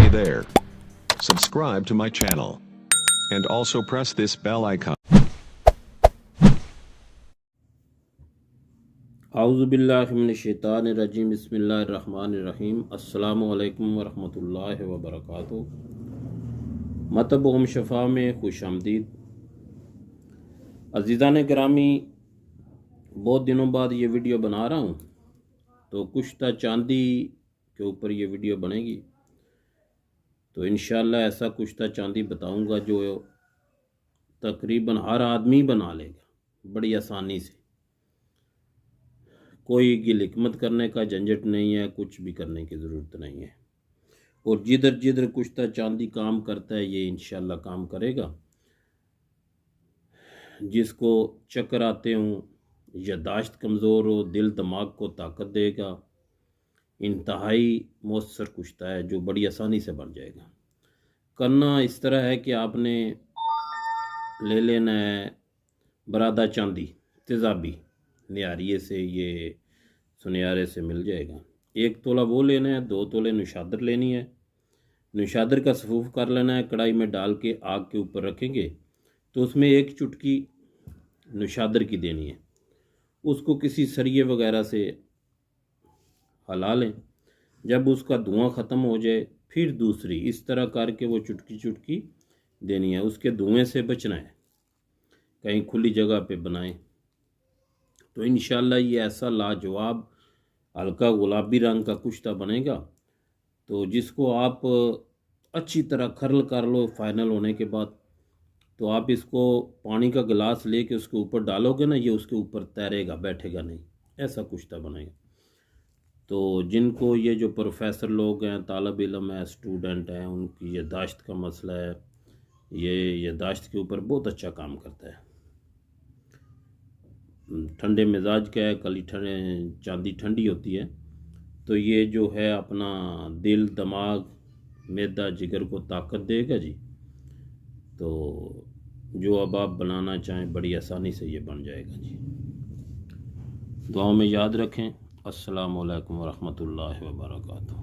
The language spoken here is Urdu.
Hey there. Subscribe to my channel. And also press this bell icon. اعوذ باللہ من الشیطان الرجیم بسم اللہ الرحمن الرحیم السلام علیکم ورحمۃ اللہ وبرکاتہ۔ مطب ہم شفا میں خوش آمدید۔ عزیزان گرامی، بہت دنوں بعد یہ ویڈیو بنا رہا ہوں، تو کشتہ چاندی کے اوپر یہ ویڈیو بنے گی۔ تو انشاءاللہ ایسا کشتہ چاندی بتاؤں گا جو تقریباً ہر آدمی بنا لے گا بڑی آسانی سے۔ کوئی گل حکمت کرنے کا جھنجٹ نہیں ہے، کچھ بھی کرنے کی ضرورت نہیں ہے، اور جدھر جدھر کشتہ چاندی کام کرتا ہے یہ انشاءاللہ کام کرے گا۔ جس کو چکر آتے ہوں، یادداشت کمزور ہو، دل دماغ کو طاقت دے گا، انتہائی مؤثر کشتہ ہے جو بڑی آسانی سے بن جائے گا۔ کرنا اس طرح ہے کہ آپ نے لے لینا ہے برادہ چاندی تیزابی، نیاریے سے، یہ سنیارے سے مل جائے گا۔ 1 تولہ وہ لینا ہے، 2 تولے نشادر لینی ہے۔ نشادر کا صفوف کر لینا ہے، کڑھائی میں ڈال کے آگ کے اوپر رکھیں گے تو اس میں 1 چٹکی نشادر کی دینی ہے۔ اس کو کسی سریے وغیرہ سے ہلا لیں، جب اس کا دھواں ختم ہو جائے پھر دوسری، اس طرح کر کے وہ چٹکی چٹکی دینی ہے۔ اس کے دھوئیں سے بچنا ہے، کہیں کھلی جگہ پہ بنائیں تو انشاءاللہ یہ ایسا لاجواب ہلکا گلابی رنگ کا کشتہ بنے گا، تو جس کو آپ اچھی طرح کھرل کر لو فائنل ہونے کے بعد، تو آپ اس کو پانی کا گلاس لے کے اس کے اوپر ڈالو گے نا، یہ اس کے اوپر تیرے گا، بیٹھے گا نہیں، ایسا کشتہ بنے گا۔ تو جن کو یہ جو پروفیسر لوگ ہیں، طالب علم ہیں، اسٹوڈنٹ ہیں، ان کی یادداشت کا مسئلہ ہے، یہ یادداشت کے اوپر بہت اچھا کام کرتا ہے۔ ٹھنڈے مزاج کا ہے، کلی چاندی ٹھنڈی ہوتی ہے، تو یہ جو ہے اپنا دل دماغ معدہ جگر کو طاقت دے گا جی۔ تو جو اب آپ بنانا چاہیں بڑی آسانی سے یہ بن جائے گا جی۔ دعاؤں میں یاد رکھیں۔ السلام علیکم ورحمۃ اللہ وبرکاتہ۔